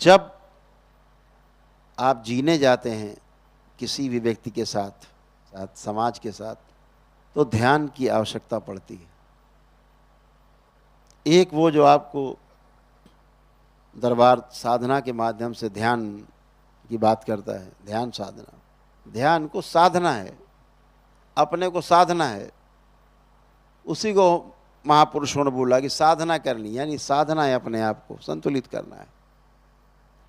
जब आप जीने जाते हैं किसी भी व्यक्ति के साथ समाज के साथ, तो ध्यान की आवश्यकता पड़ती है। एक वो जो आपको दरबार साधना के माध्यम से ध्यान की बात करता है, ध्यान साधना, ध्यान को साधना है, अपने को साधना है। उसी को महापुरुषों ने बोला कि साधना करनी, यानी साधना है अपने आप को संतुलित करना है।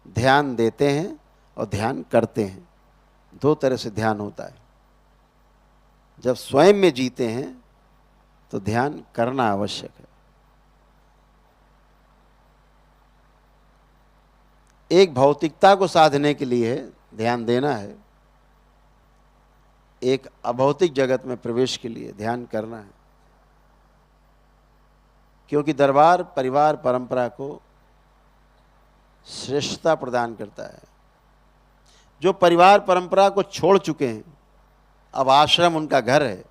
ध्यान देते हैं और ध्यान करते हैं, दो तरह से ध्यान होता है। जब स्वयं में जीते हैं तो ध्यान करना आवश्यक है। एक भौतिकता को साधने के लिए ध्यान देना है, एक अभौतिक जगत में प्रवेश के लिए ध्यान करना है। क्योंकि दरबार परिवार परंपरा को श्रेष्ठता प्रदान करता है। जो परिवार परंपरा को छोड़ चुके हैं, अब आश्रम उनका घर है,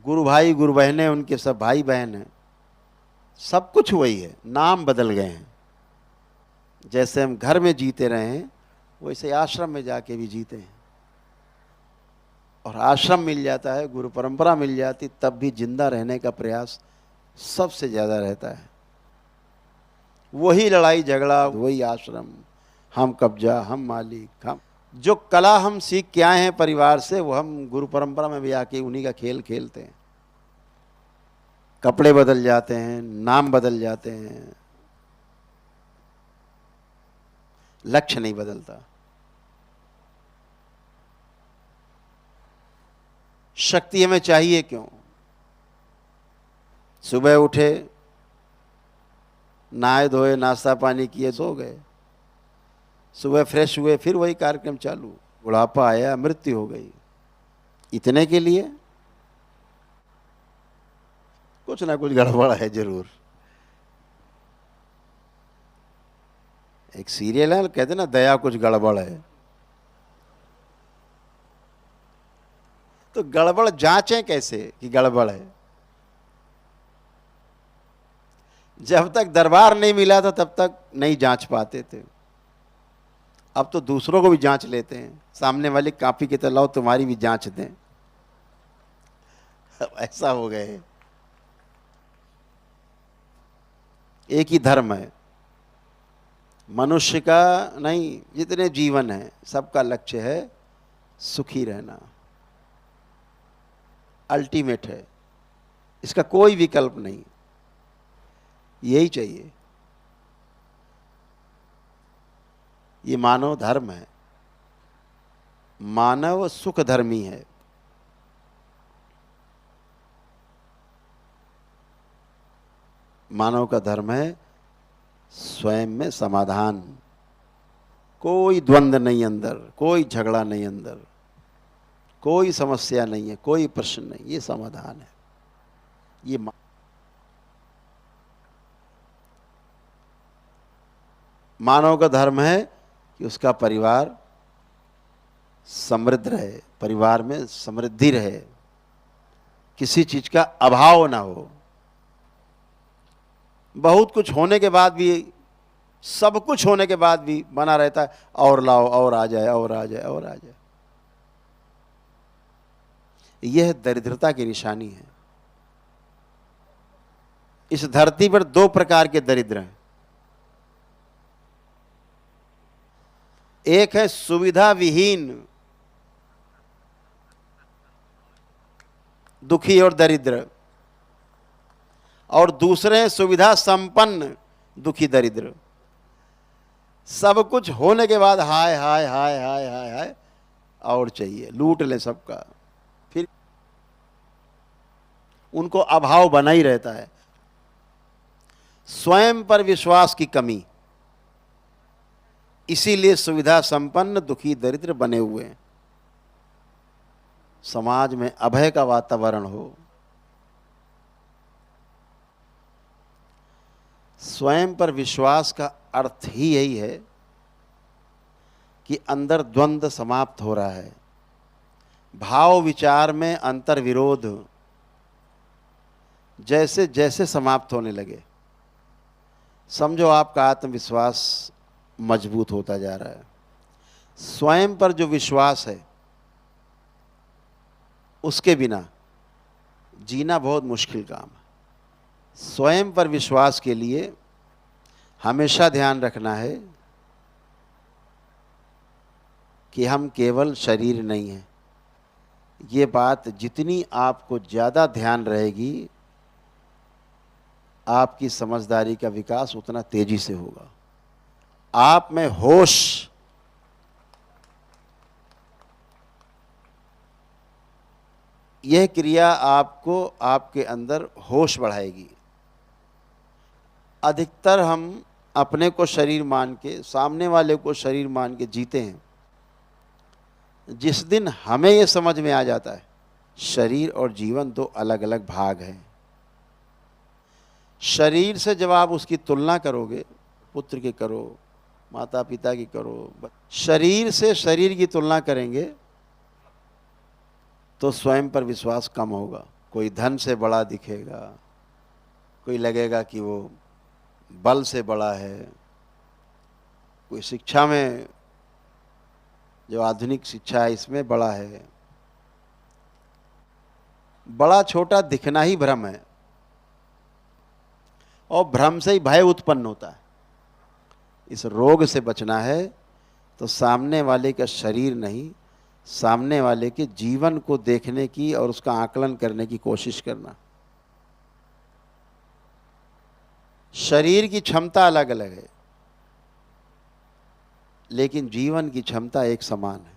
गुरु भाई गुरु बहनें उनके सब भाई बहन हैं, सब कुछ वही है, नाम बदल गए हैं। जैसे हम घर में जीते रहे हैं वैसे आश्रम में जाके भी जीते हैं। और आश्रम मिल जाता है, गुरु परंपरा मिल जाती, तब भी जिंदा रहने का प्रयास सबसे ज्यादा रहता है। वही लड़ाई झगड़ा, वही आश्रम, हम कब्जा, हम मालिक, हम जो कला हम सीख के आए हैं परिवार से, वो हम गुरु परंपरा में भी आके उन्हीं का खेल खेलते हैं। कपड़े बदल जाते हैं, नाम बदल जाते हैं, लक्ष्य नहीं बदलता। शक्ति हमें चाहिए क्यों? सुबह उठे, नहाए धोए, नाश्ता पानी किए, सो गए, सुबह फ्रेश हुए, फिर वही कार्यक्रम चालू, बुढ़ापा आया, मृत्यु हो गई। इतने के लिए कुछ ना कुछ गड़बड़ है जरूर। एक सीरियल है, कहते ना दया कुछ गड़बड़ है। तो गड़बड़ जांचें कैसे कि गड़बड़ है? जब तक दरबार नहीं मिला था तब तक नहीं जांच पाते थे। अब तो दूसरों को भी जांच लेते हैं, सामने वाली कॉपी की तरह, लाओ तुम्हारी भी जांच दें। अब ऐसा हो गए। एक ही धर्म है मनुष्य का, नहीं, जितने जीवन है सबका लक्ष्य है सुखी रहना, अल्टीमेट है, इसका कोई विकल्प नहीं, यही चाहिए। ये मानव धर्म है, मानव सुख धर्मी है। मानव का धर्म है स्वयं में समाधान, कोई द्वंद्व नहीं अंदर, कोई झगड़ा नहीं अंदर, कोई समस्या नहीं है, कोई प्रश्न नहीं, ये समाधान है। ये मानव का धर्म है कि उसका परिवार समृद्ध रहे, परिवार में समृद्धि रहे, किसी चीज का अभाव ना हो। बहुत कुछ होने के बाद भी, सब कुछ होने के बाद भी बना रहता है, और लाओ, और आ जाए, और आ जाए, और आ जाए। यह दरिद्रता की निशानी है। इस धरती पर दो प्रकार के दरिद्र हैं। एक है सुविधा विहीन दुखी और दरिद्र, और दूसरे हैं सुविधा संपन्न दुखी दरिद्र। सब कुछ होने के बाद हाय हाय हाय हाय हाय हाय, और चाहिए, लूट ले सबका, फिर उनको अभाव बना ही रहता है। स्वयं पर विश्वास की कमी, इसीलिए सुविधा संपन्न दुखी दरिद्र बने हुए हैं। समाज में अभय का वातावरण हो, स्वयं पर विश्वास का अर्थ ही यही है कि अंदर द्वंद्व समाप्त हो रहा है, भाव विचार में अंतर विरोध जैसे जैसे समाप्त होने लगे, समझो आपका आत्मविश्वास मजबूत होता जा रहा है। स्वयं पर जो विश्वास है, उसके बिना जीना बहुत मुश्किल काम है। स्वयं पर विश्वास के लिए हमेशा ध्यान रखना है कि हम केवल शरीर नहीं हैं। ये बात जितनी आपको ज़्यादा ध्यान रहेगी, आपकी समझदारी का विकास उतना तेजी से होगा। आप में होश, यह क्रिया आपको आपके अंदर होश बढ़ाएगी। अधिकतर हम अपने को शरीर मान के, सामने वाले को शरीर मान के जीते हैं। जिस दिन हमें यह समझ में आ जाता है शरीर और जीवन दो अलग अलग भाग हैं, शरीर से जब आप उसकी तुलना करोगे, पुत्र की करो, माता पिता की करो, शरीर से शरीर की तुलना करेंगे तो स्वयं पर विश्वास कम होगा। कोई धन से बड़ा दिखेगा, कोई लगेगा कि वो बल से बड़ा है, कोई शिक्षा में, जो आधुनिक शिक्षा है इसमें बड़ा है। बड़ा छोटा दिखना ही भ्रम है, और भ्रम से ही भय उत्पन्न होता है। इस रोग से बचना है तो सामने वाले का शरीर नहीं, सामने वाले के जीवन को देखने की और उसका आकलन करने की कोशिश करना। शरीर की क्षमता अलग अलग है, लेकिन जीवन की क्षमता एक समान है।